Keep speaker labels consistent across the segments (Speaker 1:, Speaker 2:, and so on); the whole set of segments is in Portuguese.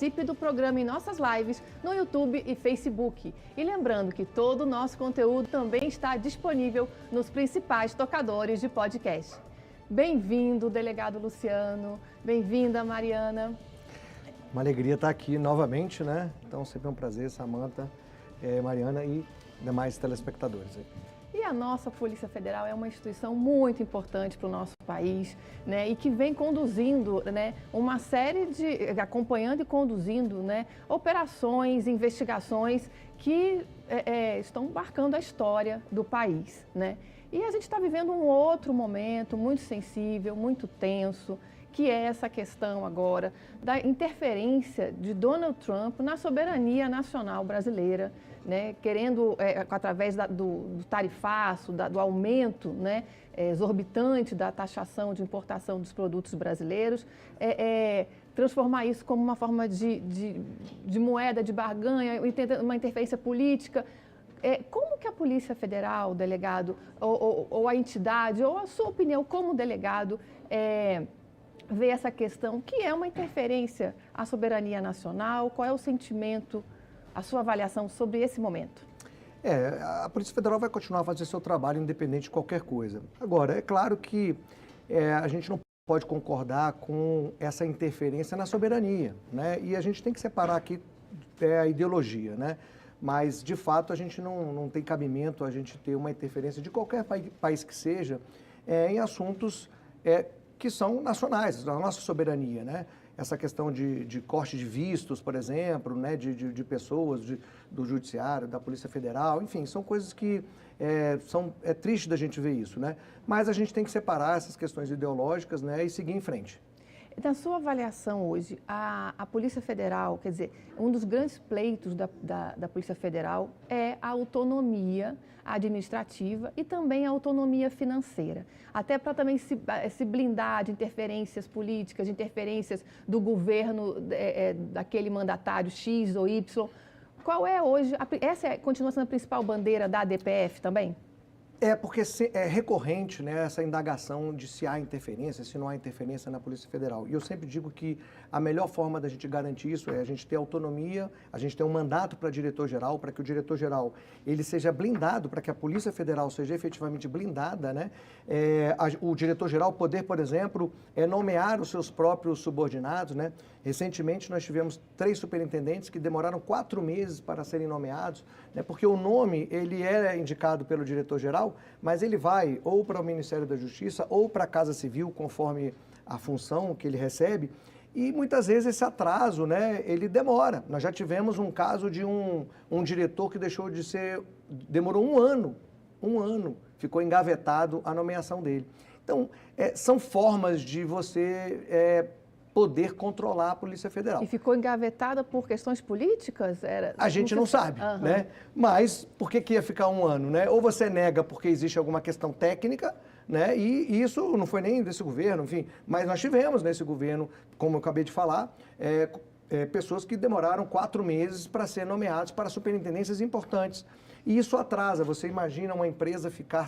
Speaker 1: Participe do programa em nossas lives no YouTube e Facebook. E lembrando que todo o nosso conteúdo também está disponível nos principais tocadores de podcast. Bem-vindo, delegado Luciano. Bem-vinda, Mariana.
Speaker 2: Uma alegria estar aqui novamente, né? Então, sempre é um prazer, Samantha, Mariana e demais telespectadores.
Speaker 1: E a nossa Polícia Federal é uma instituição muito importante para o nosso país, né? E que vem conduzindo, né, uma série de, acompanhando e conduzindo, né, operações, investigações que estão marcando a história do país, né? E a gente está vivendo um outro momento muito sensível, muito tenso, que é essa questão agora da interferência de Donald Trump na soberania nacional brasileira, né, querendo, através do tarifaço, do aumento, né, exorbitante da taxação de importação dos produtos brasileiros, transformar isso como uma forma de moeda de barganha, uma interferência política. Como que a Polícia Federal, delegado, ou a entidade, ou a sua opinião como delegado, vê essa questão, que é uma interferência à soberania nacional? Qual é o sentimento, a sua avaliação sobre esse momento?
Speaker 2: A Polícia Federal vai continuar a fazer seu trabalho independente de qualquer coisa. Agora, é claro que a gente não pode concordar com essa interferência na soberania, né? E a gente tem que separar aqui a ideologia, né? Mas, de fato, a gente não tem cabimento a gente ter uma interferência de qualquer país que seja em assuntos que são nacionais, da nossa soberania, né? Essa questão de corte de vistos, por exemplo, né? de pessoas, do Judiciário, da Polícia Federal, enfim, são coisas que é triste da gente ver isso, né? Mas a gente tem que separar essas questões ideológicas, né? E seguir em frente.
Speaker 1: Na sua avaliação hoje, a Polícia Federal, quer dizer, um dos grandes pleitos da Polícia Federal é a autonomia administrativa e também a autonomia financeira, até para também se blindar de interferências políticas, de interferências do governo, daquele mandatário X ou Y. Qual é hoje, essa continua sendo a principal bandeira da ADPF também?
Speaker 2: Porque é recorrente, né, essa indagação de se há interferência, se não há interferência na Polícia Federal. E eu sempre digo que a melhor forma da gente garantir isso é a gente ter autonomia, a gente ter um mandato para diretor-geral, para que o diretor-geral ele seja blindado, para que a Polícia Federal seja efetivamente blindada, né? O diretor-geral poder, por exemplo, nomear os seus próprios subordinados, né? Recentemente nós tivemos 3 superintendentes que demoraram 4 meses para serem nomeados, né? Porque o nome ele é indicado pelo diretor-geral, mas ele vai ou para o Ministério da Justiça ou para a Casa Civil, conforme a função que ele recebe, e muitas vezes esse atraso, né, ele demora. Nós já tivemos um caso de um diretor que demorou um ano, ficou engavetado a nomeação dele. Então, são formas de você poder controlar a Polícia Federal.
Speaker 1: E ficou engavetada por questões políticas?
Speaker 2: A gente não sabe, né? Mas por que ia ficar um ano, né? Ou você nega porque existe alguma questão técnica, né? E isso não foi nem desse governo, enfim. Mas nós tivemos nesse governo, como eu acabei de falar, pessoas que demoraram 4 meses para ser nomeados para superintendências importantes. E isso atrasa. Você imagina uma empresa ficar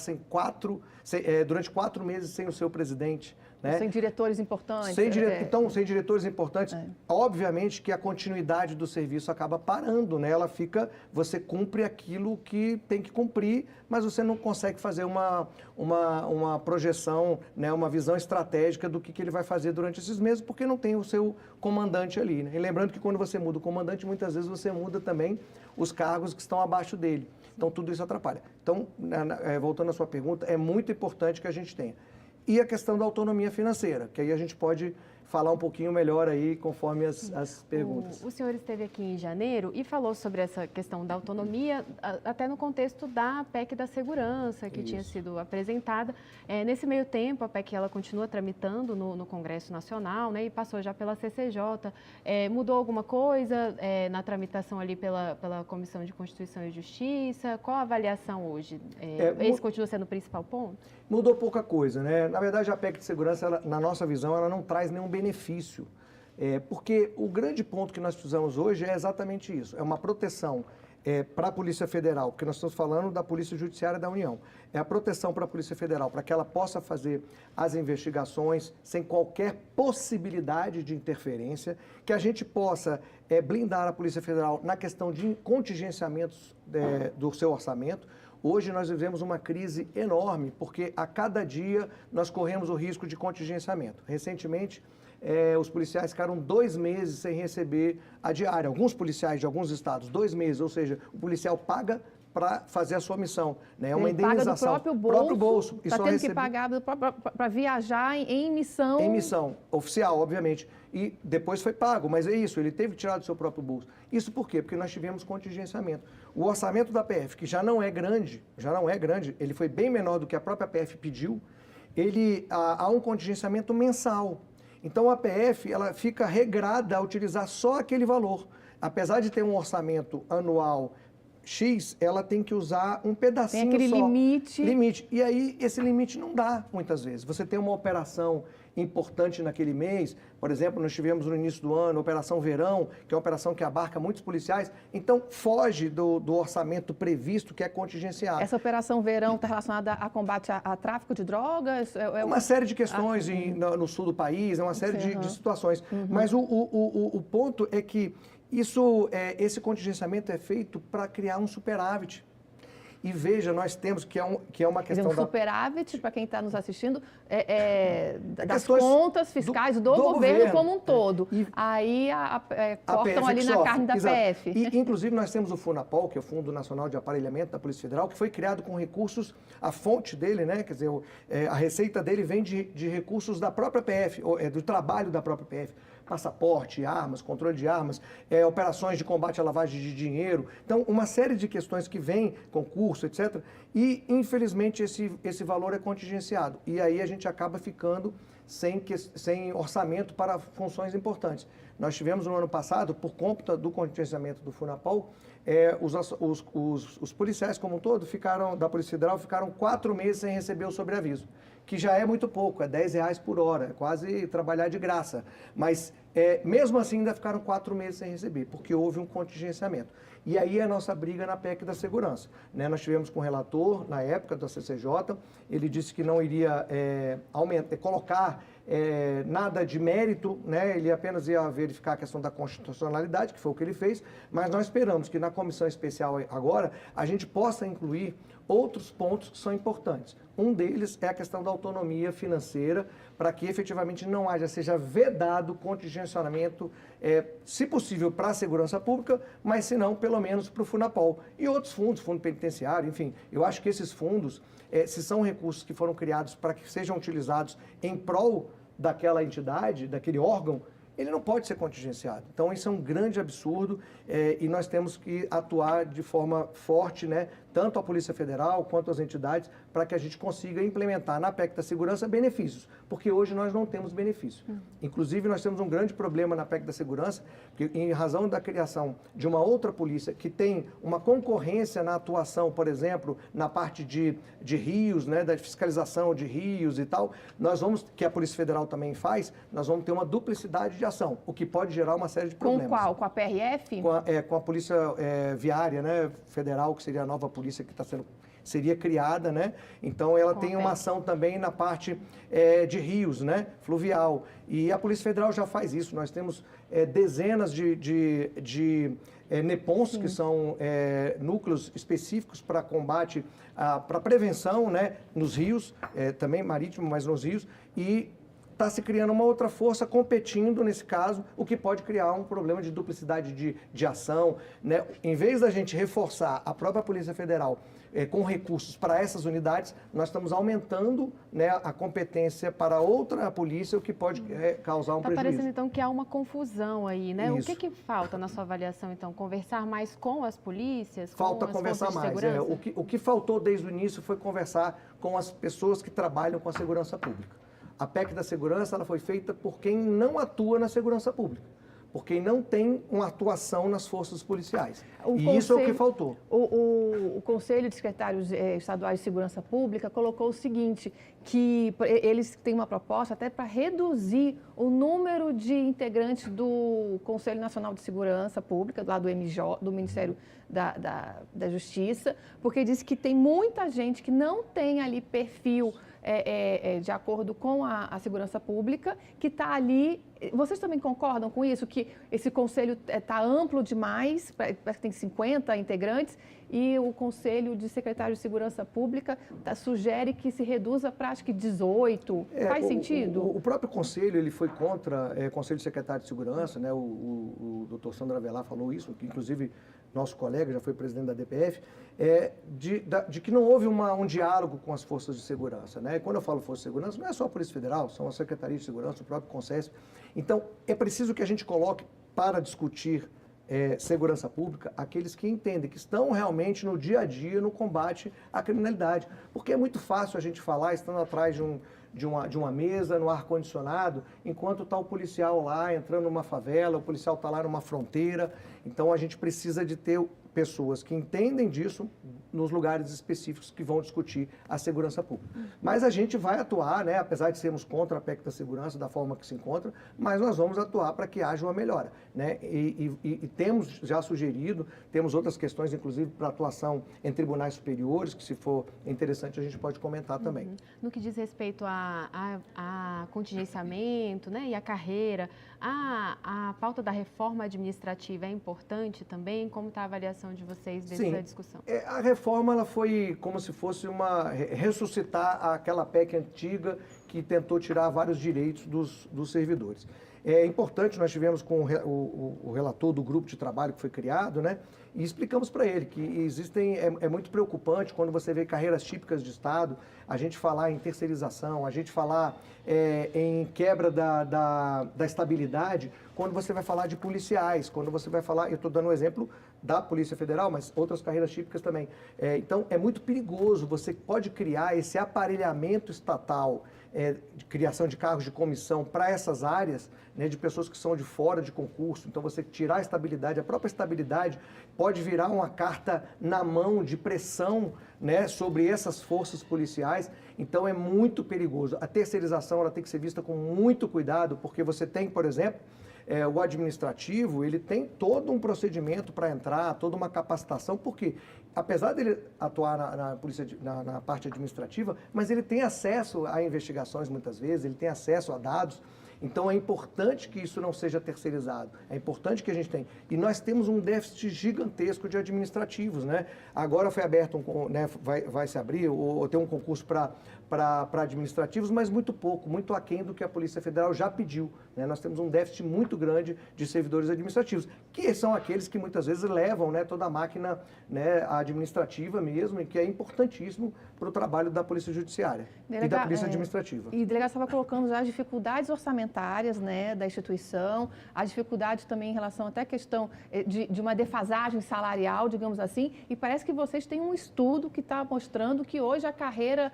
Speaker 2: durante 4 meses sem o seu presidente, né?
Speaker 1: Sem diretores importantes.
Speaker 2: Então, sem diretores importantes, obviamente que a continuidade do serviço acaba parando, né? Você cumpre aquilo que tem que cumprir, mas você não consegue fazer uma projeção, né? Uma visão estratégica do que ele vai fazer durante esses meses, porque não tem o seu comandante ali, né? E lembrando que quando você muda o comandante, muitas vezes você muda também os cargos que estão abaixo dele. Então, tudo isso atrapalha. Então, voltando à sua pergunta, é muito importante que a gente tenha. E a questão da autonomia financeira, que aí a gente pode falar um pouquinho melhor aí, conforme as perguntas.
Speaker 3: O senhor esteve aqui em janeiro e falou sobre essa questão da autonomia, até no contexto da PEC da segurança, que tinha sido apresentada. Nesse meio tempo, a PEC ela continua tramitando no Congresso Nacional, né, e passou já pela CCJ. Mudou alguma coisa na tramitação ali pela Comissão de Constituição e Justiça? Qual a avaliação hoje? Esse continua sendo o principal ponto?
Speaker 2: Mudou pouca coisa, né? Na verdade, a PEC de segurança, na nossa visão, ela não traz nenhum benefício. Porque o grande ponto que nós precisamos hoje é exatamente isso. É uma proteção para a Polícia Federal, porque nós estamos falando da Polícia Judiciária da União. É a proteção para a Polícia Federal, para que ela possa fazer as investigações sem qualquer possibilidade de interferência, que a gente possa blindar a Polícia Federal na questão de contingenciamentos do seu orçamento. Hoje nós vivemos uma crise enorme, porque a cada dia nós corremos o risco de contingenciamento. Recentemente, os policiais ficaram 2 meses sem receber a diária. Alguns policiais de alguns estados, 2 meses, ou seja, o policial paga para fazer a sua missão. Né? É uma indenização.
Speaker 1: Paga do próprio bolso.
Speaker 2: Está
Speaker 1: tendo que pagar para viajar em missão.
Speaker 2: Em missão oficial, obviamente. E depois foi pago, mas é isso, ele teve que tirar do seu próprio bolso. Isso por quê? Porque nós tivemos contingenciamento. O orçamento da PF, que já não é grande, ele foi bem menor do que a própria PF pediu, há um contingenciamento mensal. Então a PF ela fica regrada a utilizar só aquele valor. Apesar de ter um orçamento anual X, ela tem que usar um pedacinho só.
Speaker 1: Tem aquele limite.
Speaker 2: E aí, esse limite não dá, muitas vezes. Você tem uma operação importante naquele mês, por exemplo, nós tivemos no início do ano a Operação Verão, que é uma operação que abarca muitos policiais, então foge do orçamento previsto, que é contingenciado.
Speaker 1: Essa Operação Verão está relacionada a combate a tráfico de drogas?
Speaker 2: Uma série de questões no sul do país, é uma série de situações. Mas o ponto é que esse contingenciamento é feito para criar um superávit. E veja, nós temos que é uma questão
Speaker 1: um superávit, para quem está nos assistindo, das contas fiscais do governo como um todo. Aí cortam ali na carne da PF.
Speaker 2: E, inclusive, nós temos o FUNAPOL, que é o Fundo Nacional de Aparelhamento da Polícia Federal, que foi criado com recursos, a fonte dele, né, quer dizer, a receita dele vem de recursos da própria PF, do trabalho da própria PF. Passaporte, armas, controle de armas, operações de combate à lavagem de dinheiro. Então, uma série de questões que vêm, concurso, etc. E, infelizmente, esse valor é contingenciado. E aí a gente acaba ficando sem orçamento para funções importantes. Nós tivemos no ano passado, por conta do contingenciamento do FUNAPOL, os policiais como um todo da Polícia Federal ficaram 4 meses sem receber o sobreaviso, que já é muito pouco, é R$10 por hora, é quase trabalhar de graça. Mas, mesmo assim, ainda ficaram 4 meses sem receber, porque houve um contingenciamento. E aí é a nossa briga na PEC da segurança. Né? Nós tivemos com o relator, na época da CCJ, ele disse que não iria colocar nada de mérito, né? Ele apenas ia verificar a questão da constitucionalidade, que foi o que ele fez, mas nós esperamos que na comissão especial agora a gente possa incluir outros pontos que são importantes. Um deles é a questão da autonomia financeira, para que efetivamente seja vedado o contingenciamento, se possível, para a segurança pública, mas se não, pelo menos para o FUNAPOL. E outros fundos, fundo penitenciário, enfim, eu acho que esses fundos, se são recursos que foram criados para que sejam utilizados em prol daquela entidade, daquele órgão, ele não pode ser contingenciado. Então, isso é um grande absurdo e nós temos que atuar de forma forte, né, tanto a Polícia Federal quanto as entidades, para que a gente consiga implementar na PEC da segurança benefícios, porque hoje nós não temos benefício. Inclusive, nós temos um grande problema na PEC da segurança, que em razão da criação de uma outra polícia que tem uma concorrência na atuação, por exemplo, na parte de rios, né, da fiscalização de rios e tal, que a Polícia Federal também faz, nós vamos ter uma duplicidade de ação, o que pode gerar uma série de problemas.
Speaker 1: Com qual? Com a PRF?
Speaker 2: Com a Polícia Viária, né, Federal, que seria a nova polícia que seria criada, né? Então, ela tem uma ação também na parte de rios, né? Fluvial. E a Polícia Federal já faz isso. Nós temos dezenas de NEPONs, que são núcleos específicos para combate, para prevenção, né? Nos rios, também marítimo, mas nos rios. E está se criando uma outra força competindo nesse caso, o que pode criar um problema de duplicidade de ação, né? Em vez da gente reforçar a própria Polícia Federal com recursos para essas unidades, nós estamos aumentando, né, a competência para outra polícia, o que pode causar um prejuízo.
Speaker 3: Está parecendo, então, que há uma confusão aí, né?
Speaker 2: Isso.
Speaker 3: O que falta na sua avaliação, então? Conversar mais com as polícias?
Speaker 2: Falta conversar mais. O que faltou desde o início foi conversar com as pessoas que trabalham com a segurança pública. A PEC da segurança ela foi feita por quem não atua na segurança pública, por quem não tem uma atuação nas forças policiais. Isso é o que faltou.
Speaker 1: O Conselho de Secretários Estaduais de Segurança Pública colocou o seguinte, que eles têm uma proposta até para reduzir o número de integrantes do Conselho Nacional de Segurança Pública, lá do MJ, do Ministério da Justiça, porque diz que tem muita gente que não tem ali perfil de acordo com a segurança pública, que está ali Vocês também concordam com isso, que esse conselho está amplo demais, parece que tem 50 integrantes, e o Conselho de Secretários de Segurança Pública sugere que se reduza para, acho que, 18. Faz sentido?
Speaker 2: O próprio Conselho, ele foi contra o Conselho de Secretário de Segurança, né? O doutor Sandro Avelar falou isso, que inclusive nosso colega já foi presidente da DPF, de que não houve um diálogo com as forças de segurança, né? E quando eu falo força de segurança, não é só a Polícia Federal, são a Secretaria de Segurança, o próprio Concesp. Então, é preciso que a gente coloque para discutir segurança pública aqueles que entendem, que estão realmente no dia a dia no combate à criminalidade. Porque é muito fácil a gente falar estando atrás de uma mesa, no ar-condicionado, enquanto está o policial lá entrando numa favela, o policial está lá numa fronteira. Então, a gente precisa de ter pessoas que entendem disso nos lugares específicos que vão discutir a segurança pública. Mas a gente vai atuar, né, apesar de sermos contra a PEC da segurança, da forma que se encontra, mas nós vamos atuar para que haja uma melhora, né? E temos já sugerido, temos outras questões, inclusive para atuação em tribunais superiores, que se for interessante a gente pode comentar também.
Speaker 3: No que diz respeito a contingenciamento, né, e a carreira, a pauta da reforma administrativa é importante também? Como está a avaliação de vocês dessa discussão?
Speaker 2: A reforma ela foi como se fosse ressuscitar aquela PEC antiga que tentou tirar vários direitos dos servidores. É importante, nós tivemos com o relator do grupo de trabalho que foi criado, né? E explicamos para ele que é muito preocupante quando você vê carreiras típicas de Estado, a gente falar em terceirização, a gente falar em quebra da estabilidade, quando você vai falar de policiais, quando você vai falar, eu estou dando um exemplo da Polícia Federal, mas outras carreiras típicas também. Então, é muito perigoso, você pode criar esse aparelhamento estatal, de criação de cargos de comissão para essas áreas, né, de pessoas que são de fora de concurso. Então, você tirar a estabilidade, a própria estabilidade pode virar uma carta na mão de pressão, né, sobre essas forças policiais. Então, é muito perigoso. A terceirização ela tem que ser vista com muito cuidado, porque você tem, por exemplo, o administrativo, ele tem todo um procedimento para entrar, toda uma capacitação, porque apesar dele atuar na polícia, na parte administrativa, mas ele tem acesso a investigações muitas vezes, ele tem acesso a dados. Então, é importante que isso não seja terceirizado, é importante que a gente tenha. E nós temos um déficit gigantesco de administrativos, né? Agora foi aberto, né, vai se abrir, ou ter um concurso para administrativos, mas muito pouco, muito aquém do que a Polícia Federal já pediu, né? Nós temos um déficit muito grande de servidores administrativos, que são aqueles que muitas vezes levam, né, toda a máquina, né, administrativa mesmo, e que é importantíssimo para o trabalho da Polícia Judiciária e da Polícia Administrativa.
Speaker 1: E o delegado estava colocando já as dificuldades orçamentárias, né, da instituição, a dificuldade também em relação até à questão de uma defasagem salarial, digamos assim, e parece que vocês têm um estudo que está mostrando que hoje a carreira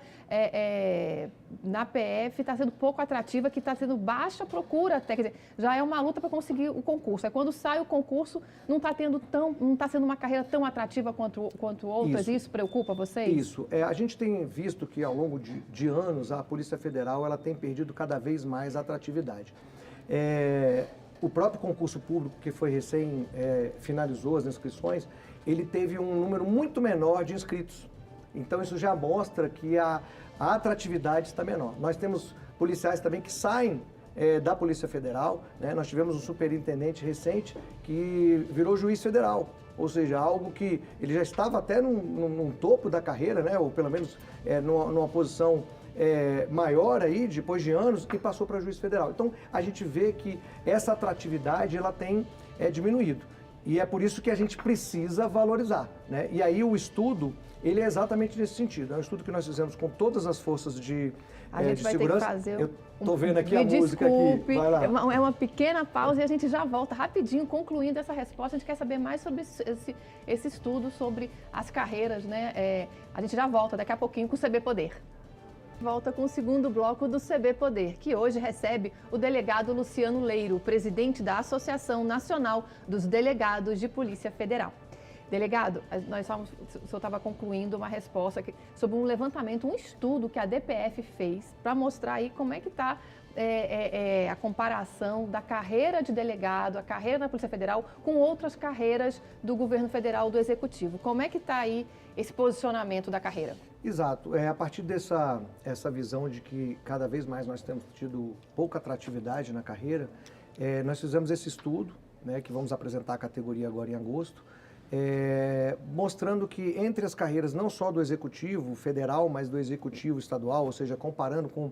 Speaker 1: na PF está sendo pouco atrativa, que está sendo baixa procura até, quer dizer, já é uma luta para conseguir o concurso. É quando sai o concurso, não está sendo uma carreira tão atrativa quanto outras. Isso preocupa vocês?
Speaker 2: Isso. A gente tem visto que ao longo de anos a Polícia Federal ela tem perdido cada vez mais a atratividade. O próprio concurso público que foi finalizou as inscrições, ele teve um número muito menor de inscritos. Então, isso já mostra que a atratividade está menor. Nós temos policiais também que saem da Polícia Federal, né? Nós tivemos um superintendente recente que virou juiz federal, ou seja, algo que ele já estava até num topo da carreira, né? Ou pelo menos numa posição maior aí, depois de anos, e passou para juiz federal. Então, a gente vê que essa atratividade ela tem diminuído. E é por isso que a gente precisa valorizar, né? E aí o estudo, ele é exatamente nesse sentido. É um estudo que nós fizemos com todas as forças de segurança.
Speaker 1: Ter que fazer
Speaker 2: Eu estou vendo aqui a música aqui. Vai lá.
Speaker 1: É uma pequena pausa e a gente já volta rapidinho, concluindo essa resposta. A gente quer saber mais sobre esse estudo sobre as carreiras, né? A gente já volta daqui a pouquinho com o CB Poder. Volta com o segundo bloco do CB Poder, que hoje recebe o delegado Luciano Leiro, presidente da Associação Nacional dos Delegados de Polícia Federal. Delegado, o senhor estava concluindo uma resposta sobre um levantamento, um estudo que a DPF fez para mostrar aí como é que está a comparação da carreira de delegado, a carreira na Polícia Federal, com outras carreiras do governo federal, do Executivo. Como é que está aí esse posicionamento da carreira?
Speaker 2: Exato. A partir essa visão de que cada vez mais nós temos tido pouca atratividade na carreira, nós fizemos esse estudo, né, que vamos apresentar à categoria agora em agosto, mostrando que entre as carreiras não só do Executivo Federal, mas do Executivo Estadual, ou seja, comparando com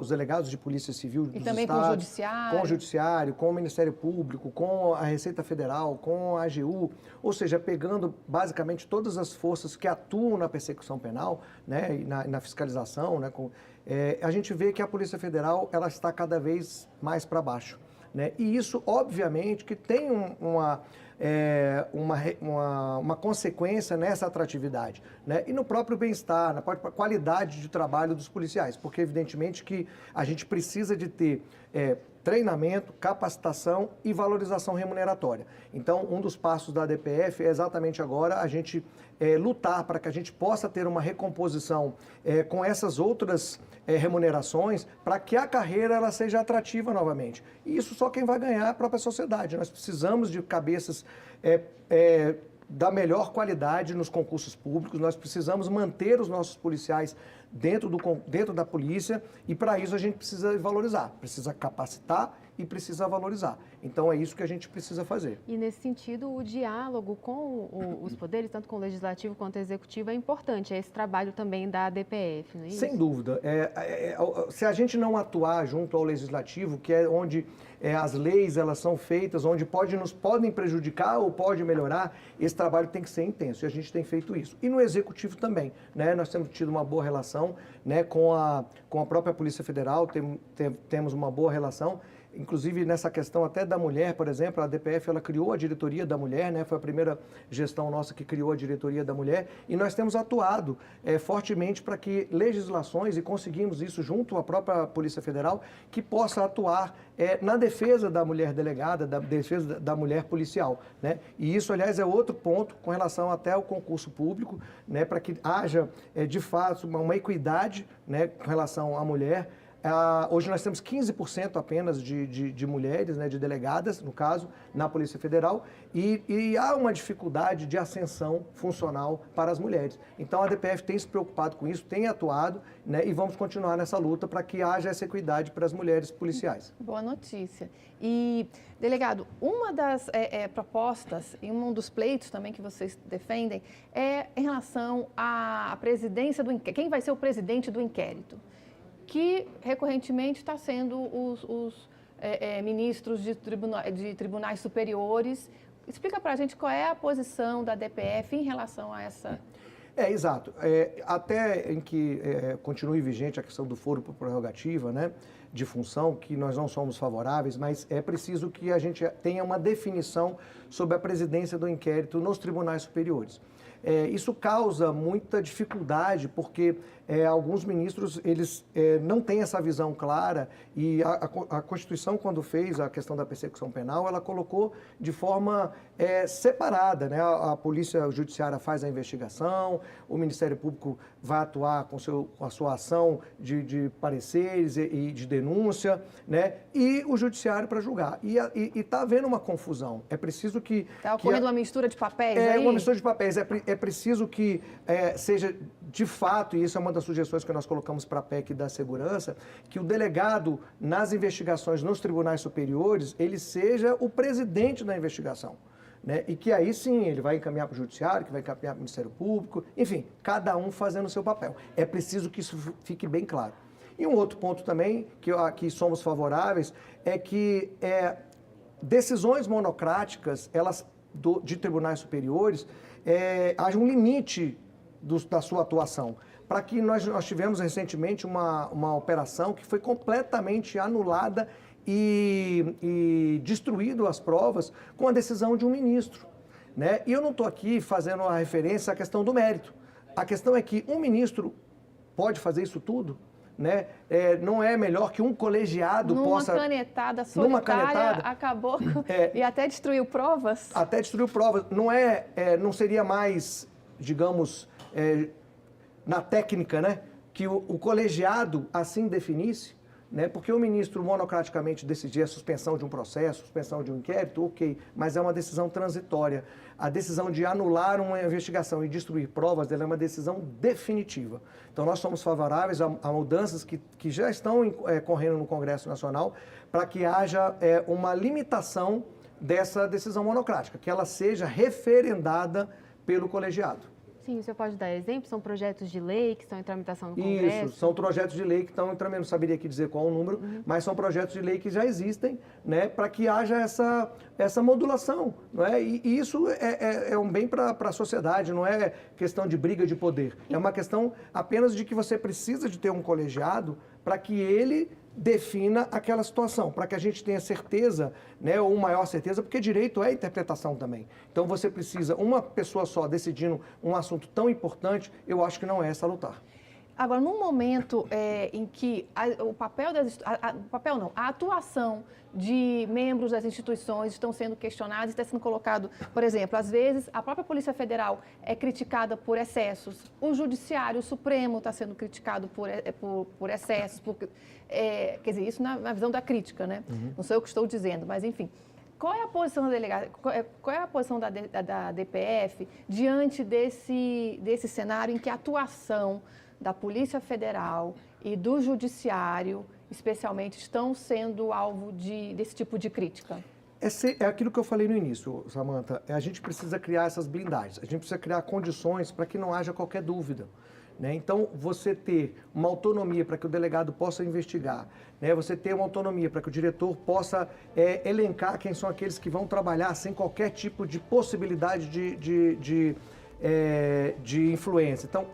Speaker 2: os delegados de Polícia Civil dos
Speaker 1: também
Speaker 2: estados,
Speaker 1: com o Judiciário.
Speaker 2: Com o Judiciário, com o Ministério Público, com a Receita Federal, com a AGU, ou seja, pegando basicamente todas as forças que atuam na persecução penal, né, e na fiscalização, né, a gente vê que a Polícia Federal ela está cada vez mais para baixo, né? E isso, obviamente, que tem uma consequência nessa atratividade, né? E no próprio bem-estar, na própria qualidade de trabalho dos policiais, porque evidentemente que a gente precisa de ter treinamento, capacitação e valorização remuneratória. Então, um dos passos da DPF é exatamente agora a gente lutar para que a gente possa ter uma recomposição com essas outras remunerações, para que a carreira ela seja atrativa novamente. E isso só quem vai ganhar é a própria sociedade. Nós precisamos de cabeças da melhor qualidade nos concursos públicos, nós precisamos manter os nossos policiais dentro da polícia e para isso a gente precisa valorizar, precisa capacitar e precisa valorizar. Então é isso que a gente precisa fazer.
Speaker 3: E nesse sentido, o diálogo com os poderes, tanto com o Legislativo quanto o Executivo, é importante, é esse trabalho também da DPF, não é isso?
Speaker 2: Sem dúvida. Se a gente não atuar junto ao Legislativo, que é onde as leis elas são feitas, onde podem prejudicar ou pode melhorar, esse trabalho tem que ser intenso e a gente tem feito isso. E no Executivo também, né? Nós temos tido uma boa relação, né, com a própria Polícia Federal, temos uma boa relação. Inclusive, nessa questão até da mulher, por exemplo, a DPF ela criou a diretoria da mulher, né? Foi a primeira gestão nossa que criou a diretoria da mulher e nós temos atuado fortemente para que legislações, e conseguimos isso junto à própria Polícia Federal, que possa atuar na defesa da mulher delegada, da defesa da mulher policial, né? E isso, aliás, é outro ponto com relação até ao concurso público, né? Para que haja, de fato, uma equidade, né, com relação à mulher. Hoje nós temos 15% apenas de mulheres, né, de delegadas, no caso, na Polícia Federal, e há uma dificuldade de ascensão funcional para as mulheres. Então a DPF tem se preocupado com isso, tem atuado, né, e vamos continuar nessa luta para que haja essa equidade para as mulheres policiais.
Speaker 1: Boa notícia. E, delegado, uma das propostas e um dos pleitos também que vocês defendem é em relação à presidência do inquérito. Quem vai ser o presidente do inquérito? Que recorrentemente está sendo os ministros de tribunais superiores. Explica para a gente qual é a posição da DPF em relação a essa...
Speaker 2: Exato. Até em que continue vigente a questão do foro por prerrogativa, né, de função, que nós não somos favoráveis, mas é preciso que a gente tenha uma definição sobre a presidência do inquérito nos tribunais superiores. Isso causa muita dificuldade, porque alguns ministros eles não têm essa visão clara e a Constituição, quando fez a questão da persecução penal, ela colocou de forma separada, né? A Polícia Judiciária faz a investigação, o Ministério Público vai atuar com a sua ação de pareceres e de denúncia, né? E o Judiciário para julgar. E está havendo uma confusão. É preciso que...
Speaker 1: Está ocorrendo uma mistura de papéis aí?
Speaker 2: Uma mistura de papéis. É preciso que seja, de fato, e isso é uma das sugestões que nós colocamos para a PEC da segurança, que o delegado nas investigações nos tribunais superiores, ele seja o presidente da investigação, né? E que aí sim ele vai encaminhar para o Judiciário, que vai encaminhar para o Ministério Público, enfim, cada um fazendo o seu papel. É preciso que isso fique bem claro. E um outro ponto também, que somos favoráveis, é que decisões monocráticas, de tribunais superiores, haja um limite da sua atuação. Para que nós tivemos recentemente uma operação que foi completamente anulada e destruído as provas com a decisão de um ministro, né? E eu não estou aqui fazendo uma referência à questão do mérito. A questão é que um ministro pode fazer isso tudo, né? Não é melhor que um colegiado possa...
Speaker 1: Numa canetada solitária, acabou e até destruiu provas?
Speaker 2: Até destruiu provas. Não seria mais, digamos, na técnica, né, que o colegiado assim definisse, né? Porque o ministro monocraticamente decidir a suspensão de um processo, suspensão de um inquérito, ok, mas é uma decisão transitória. A decisão de anular uma investigação e destruir provas dela é uma decisão definitiva. Então, nós somos favoráveis a mudanças que já estão correndo no Congresso Nacional para que haja uma limitação dessa decisão monocrática, que ela seja referendada pelo colegiado.
Speaker 3: Sim, o senhor pode dar exemplo? São projetos de lei que estão em tramitação no Congresso?
Speaker 2: Isso, são projetos de lei que estão em tramitação, não saberia aqui dizer qual o número, mas são projetos de lei que já existem, né, para que haja essa modulação, não é? E isso é um bem para a sociedade, não é questão de briga de poder, é uma questão apenas de que você precisa de ter um colegiado para que ele defina aquela situação, para que a gente tenha certeza, né, ou maior certeza, porque direito é interpretação também. Então você precisa, uma pessoa só decidindo um assunto tão importante, eu acho que não é salutar.
Speaker 1: Agora, num momento em que a atuação de membros das instituições estão sendo questionadas, está sendo colocado, por exemplo, às vezes a própria Polícia Federal é criticada por excessos, o Judiciário, o Supremo está sendo criticado por excessos, quer dizer, isso na visão da crítica, né? Não sou eu que estou dizendo, mas enfim. Qual é a posição da delegada, qual é a posição da DPF diante desse cenário em que a atuação da Polícia Federal e do Judiciário, especialmente, estão sendo alvo desse tipo de crítica?
Speaker 2: É aquilo que eu falei no início, Samantha. A gente precisa criar essas blindagens, a gente precisa criar condições para que não haja qualquer dúvida, né? Então, você ter uma autonomia para que o delegado possa investigar, né? Você ter uma autonomia para que o diretor possa elencar quem são aqueles que vão trabalhar sem qualquer tipo de possibilidade de influência. Então,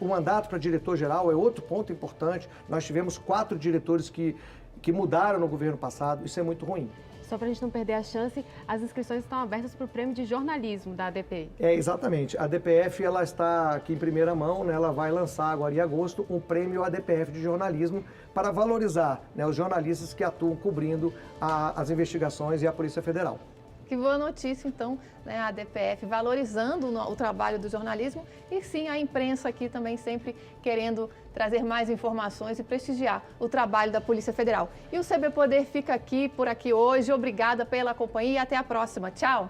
Speaker 2: o mandato para diretor-geral é outro ponto importante. Nós tivemos 4 diretores que mudaram no governo passado, isso é muito ruim.
Speaker 3: Só para a gente não perder a chance, as inscrições estão abertas para o prêmio de jornalismo da ADP.
Speaker 2: Exatamente. A DPF ela está aqui em primeira mão, né? Ela vai lançar agora em agosto um prêmio ADPF de jornalismo para valorizar, né, os jornalistas que atuam cobrindo as investigações e a Polícia Federal.
Speaker 1: Que boa notícia, então, né, a DPF valorizando o trabalho do jornalismo e sim a imprensa aqui também sempre querendo trazer mais informações e prestigiar o trabalho da Polícia Federal. E o CB Poder fica por aqui hoje. Obrigada pela companhia e até a próxima. Tchau!